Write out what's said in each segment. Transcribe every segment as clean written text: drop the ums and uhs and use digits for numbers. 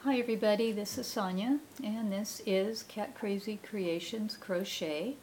Hi everybody, this is Sonia and this is Catcrazy Creations Crochet.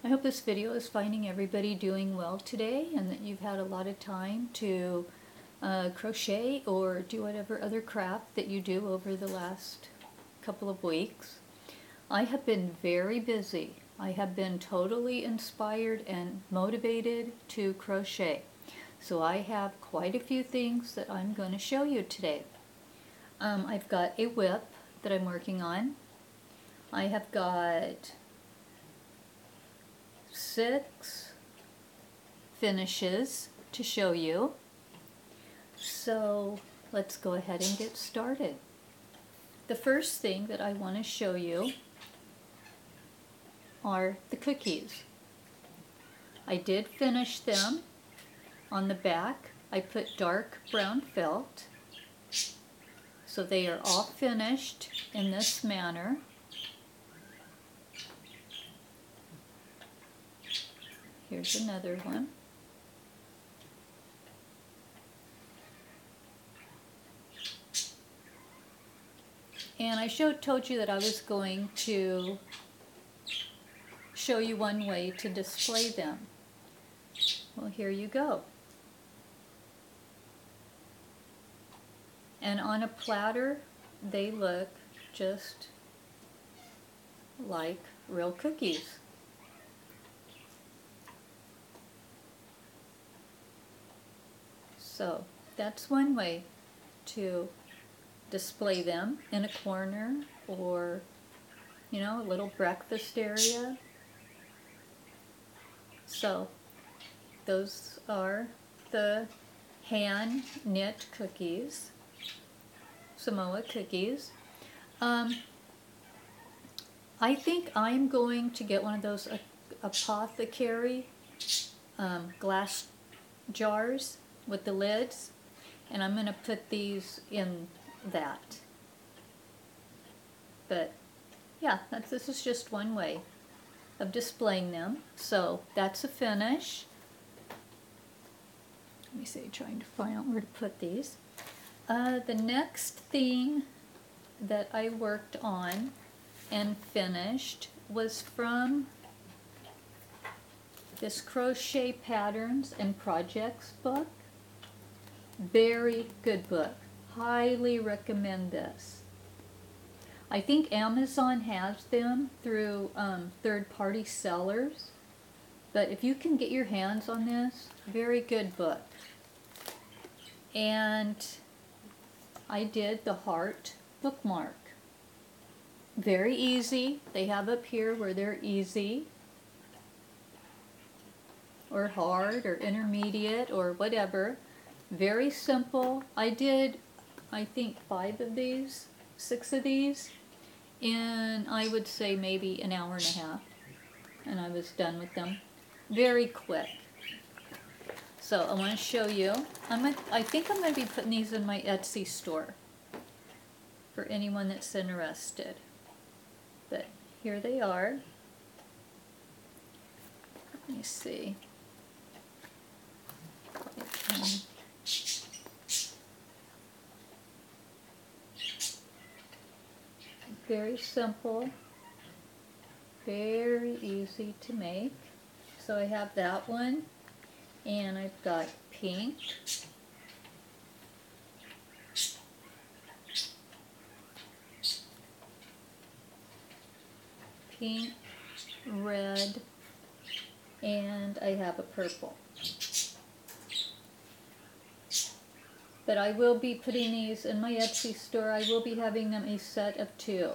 I hope this video is finding everybody doing well today and that you've had a lot of time to crochet or do whatever other craft that you do over the last couple of weeks. I have been very busy. I have been totally inspired and motivated to crochet. So I have quite a few things that I'm going to show you today. I've got a whip that I'm working on. I have got 6 finishes to show you. So let's go ahead and get started. The first thing that I want to show you are the cookies. I did finish them. On the back I put dark brown felt. So they are all finished in this manner. Here's another one. And I told you that I was going to show you one way to display them. Well, here you go. And on a platter, they look just like real cookies. So that's one way to display them in a corner or, you know, a little breakfast area. So those are the hand knit cookies. Samoa cookies. I think I'm going to get one of those apothecary glass jars with the lids, and I'm going to put these in that. But yeah, this is just one way of displaying them. So that's a finish. Let me see, trying to find out where to put these. The next thing that I worked on and finished was from this Crochet Patterns and Projects book. Very good book. Highly recommend this. I think Amazon has them through third-party sellers, but if you can get your hands on this, very good book. And I did the heart bookmark. Very easy. They have up here where they're easy or hard or intermediate or whatever. Very simple. I did, I think, 5 of these, 6 of these in, I would say, maybe an hour and a half. And I was done with them. Very quick. So I want to show you. I think I'm going to be putting these in my Etsy store for anyone that's interested. But here they are. Let me see. Very simple. Very easy to make. So I have that one. And I've got pink, red, and I have a purple. But I will be putting these in my Etsy store. I will be having them a set of 2.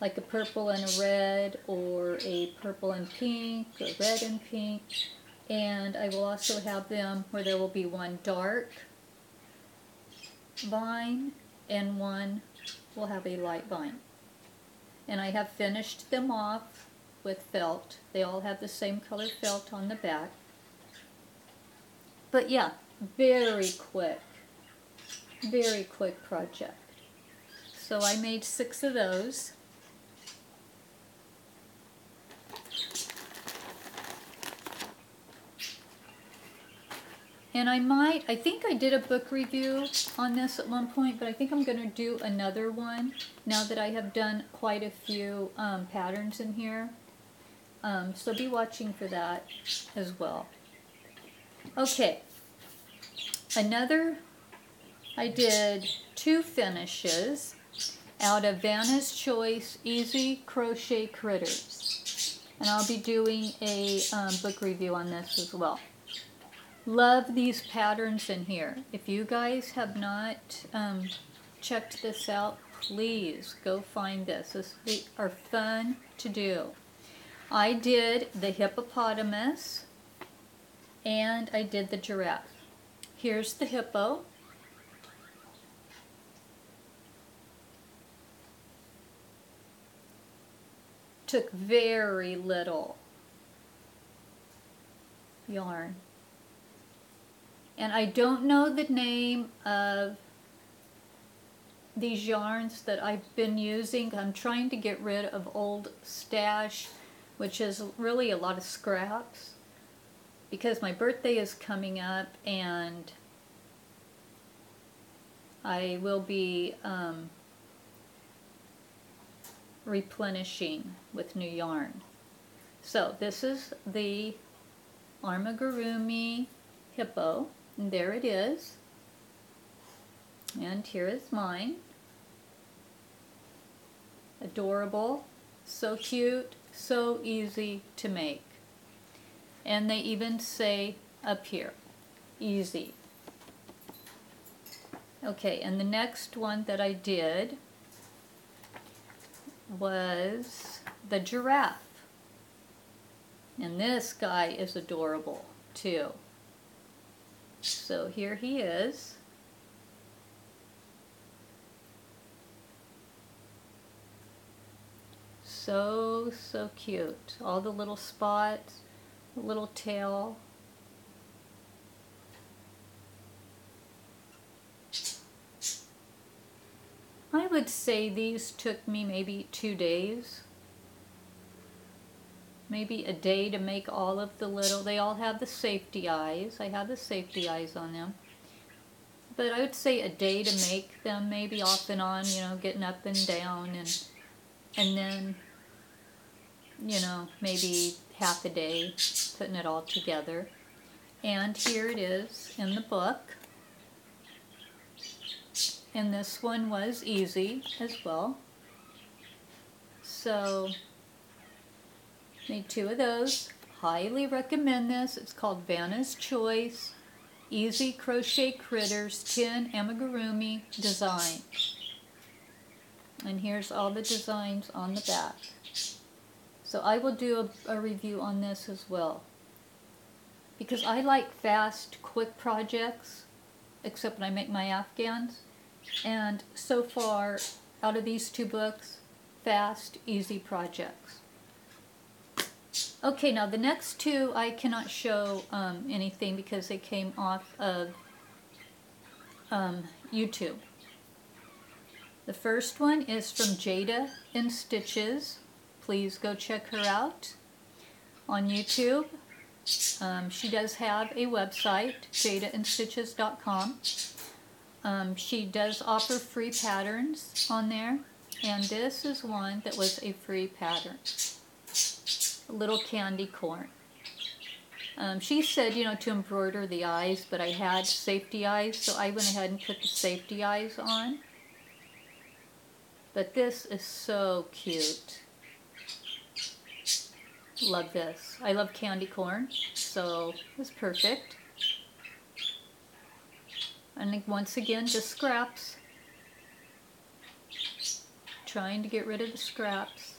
Like a purple and a red, or a purple and pink, or red and pink. And I will also have them where there will be one dark vine and one will have a light vine. And I have finished them off with felt. They all have the same color felt on the back. But yeah, very quick project. So I made 6 of those. And I think I did a book review on this at one point, but I think I'm going to do another one now that I have done quite a few patterns in here. So be watching for that as well. Okay, I did 2 finishes out of Vanna's Choice Easy Crochet Critters. And I'll be doing a book review on this as well. Love these patterns in here. If you guys have not checked this out, please go find this. They are fun to do. I did the hippopotamus and I did the giraffe. Here's the hippo. Took very little yarn. And I don't know the name of these yarns that I've been using. I'm trying to get rid of old stash, which is really a lot of scraps, because my birthday is coming up and I will be replenishing with new yarn. So this is the amigurumi hippo, and there it is. And here is mine. Adorable, so cute, so easy to make. And they even say up here, easy. Okay, and the next one that I did was the giraffe. And this guy is adorable too. So here he is. So, so cute. All the little spots, the little tail. I would say these took me maybe 2 days. Maybe a day to make all of the little, they all have the safety eyes. I have the safety eyes on them. But I would say a day to make them, maybe off and on, you know, getting up and down, and then, you know, maybe half a day putting it all together. And here it is in the book. And this one was easy as well. So, made 2 of those. Highly recommend this. It's called Vanna's Choice Easy Crochet Critters Tin Amigurumi Design. And here's all the designs on the back. So I will do a review on this as well. Because I like fast, quick projects, except when I make my Afghans. And so far, out of these 2 books, fast, easy projects. Okay, now the next 2 I cannot show anything because they came off of YouTube. The first one is from Jayda in Stitches. Please go check her out on YouTube. She does have a website, jaydainstitches.com. She does offer free patterns on there, and this is one that was a free pattern. A little candy corn. She said, you know, to embroider the eyes, but I had safety eyes, so I went ahead and put the safety eyes on. But this is so cute. Love this. I love candy corn, so it was perfect. And once again, just scraps. Trying to get rid of the scraps.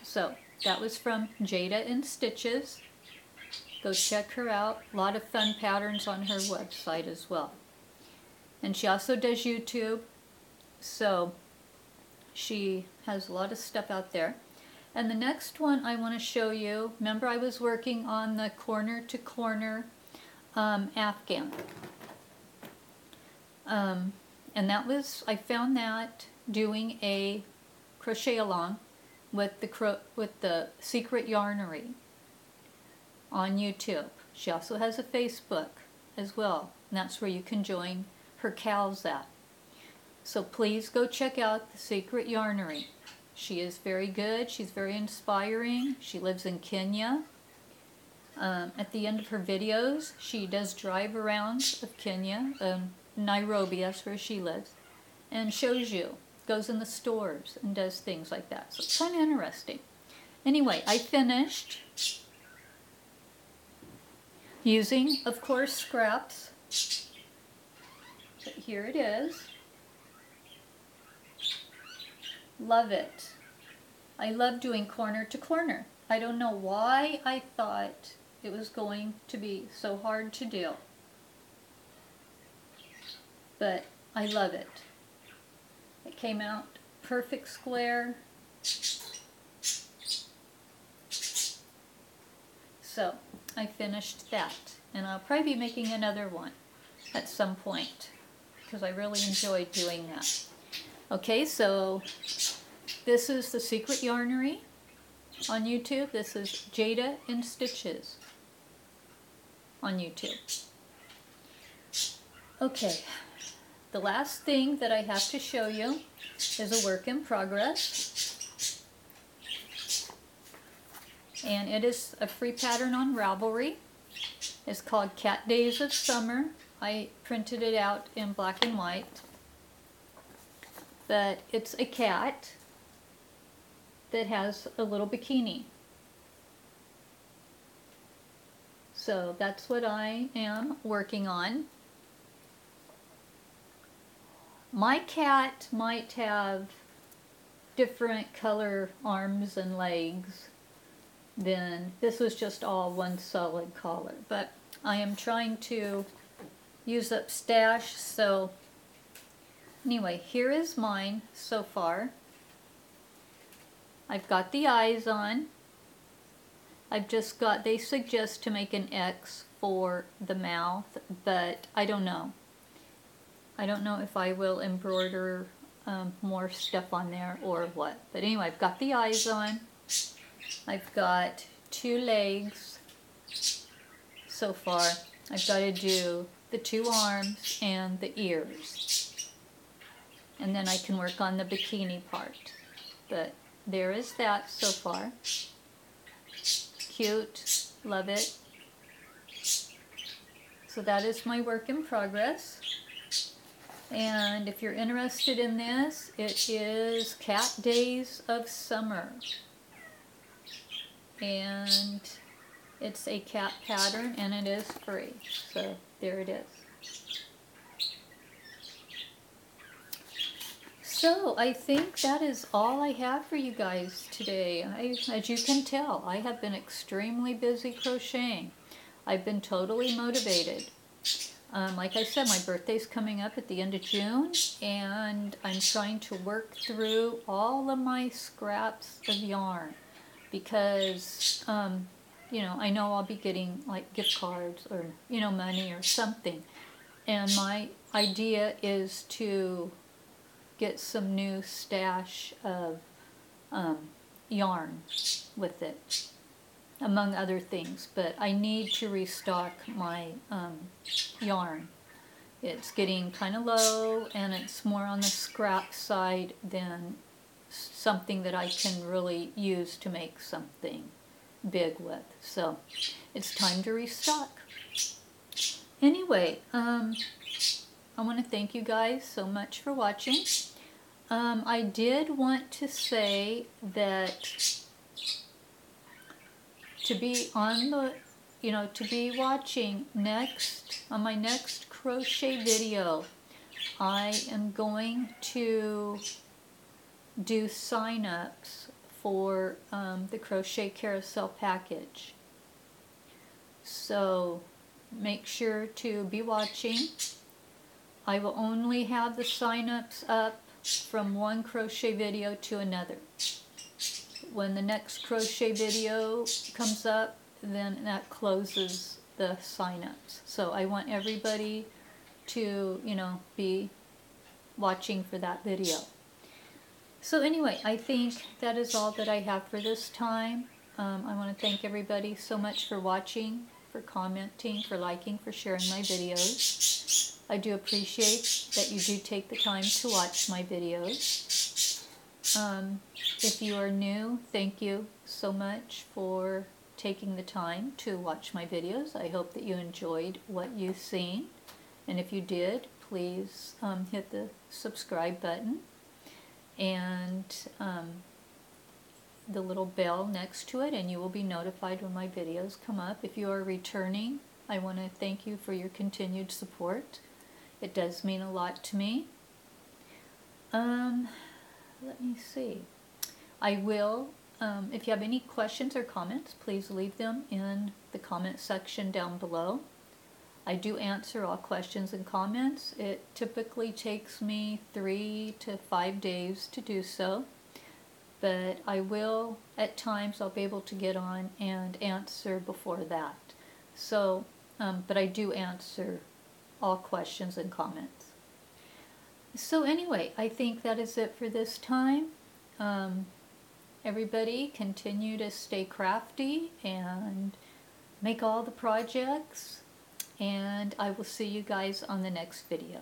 So, that was from Jayda in Stitches. Go check her out. A lot of fun patterns on her website as well. And she also does YouTube. So, she has a lot of stuff out there. And the next one I want to show you, remember I was working on the corner to corner Afghan. And that was, I found that doing a crochet along with the Secret Yarnery. on YouTube. She also has a Facebook as well, and that's where you can join her cows at. So please go check out The Secret Yarnery. She is very good. She's very inspiring. She lives in Kenya. At the end of her videos, she does drive around of Kenya, Nairobi, that's where she lives, and shows you, goes in the stores and does things like that. So it's kind of interesting. Anyway, I finished using, of course, scraps. But here it is. Love it. I love doing corner to corner. I don't know why I thought it was going to be so hard to do, but I love it. It came out perfect square. So I finished that, and I'll probably be making another one at some point because I really enjoyed doing that. Okay, so this is The Secret Yarnery on YouTube. This is Jayda in Stitches on YouTube. Okay, the last thing that I have to show you is a work in progress. And it is a free pattern on Ravelry. It's called Cat Days of Summer. I printed it out in black and white. But it's a cat that has a little bikini. So that's what I am working on. My cat might have different color arms and legs than this was just all one solid collar. But I am trying to use up stash, so anyway, here is mine so far. I've got the eyes on. I've just got, they suggest to make an X for the mouth, but I don't know. I don't know if I will embroider more stuff on there or what. But anyway, I've got the eyes on. I've got 2 legs so far. I've got to do the 2 arms and the ears. And then I can work on the bikini part. But there is that so far. Cute, love it. So that is my work in progress. And if you're interested in this, it is Cat Days of Summer. And it's a cat pattern and it is free. So there it is. So I think that is all I have for you guys today. As you can tell, I have been extremely busy crocheting. I've been totally motivated. Like I said, my birthday's coming up at the end of June, and I'm trying to work through all of my scraps of yarn because, you know, I know I'll be getting like gift cards or, you know, money or something. And my idea is to get some new stash of yarn with it, among other things, but I need to restock my yarn. It's getting kind of low and it's more on the scrap side than something that I can really use to make something big with. So it's time to restock. Anyway, I want to thank you guys so much for watching. I did want to say that to be on the, you know, to be watching next, on my next crochet video, I am going to do sign-ups for the Crochet Carousel package. So make sure to be watching. I will only have the sign-ups up from one crochet video to another. When the next crochet video comes up, then that closes the sign-ups. So I want everybody to, you know, be watching for that video. So anyway, I think that is all that I have for this time. I want to thank everybody so much for watching, for commenting, for liking, for sharing my videos. I do appreciate that you do take the time to watch my videos. If you are new, thank you so much for taking the time to watch my videos. I hope that you enjoyed what you've seen. And if you did, please hit the subscribe button and the little bell next to it, and you will be notified when my videos come up. If you are returning, I want to thank you for your continued support. It does mean a lot to me. Let me see. I will, if you have any questions or comments, please leave them in the comment section down below. I do answer all questions and comments. It typically takes me 3 to 5 days to do so, but I will, at times, I'll be able to get on and answer before that. So, but I do answer all questions and comments. So anyway, I think that is it for this time. Everybody continue to stay crafty and make all the projects, and I will see you guys on the next video.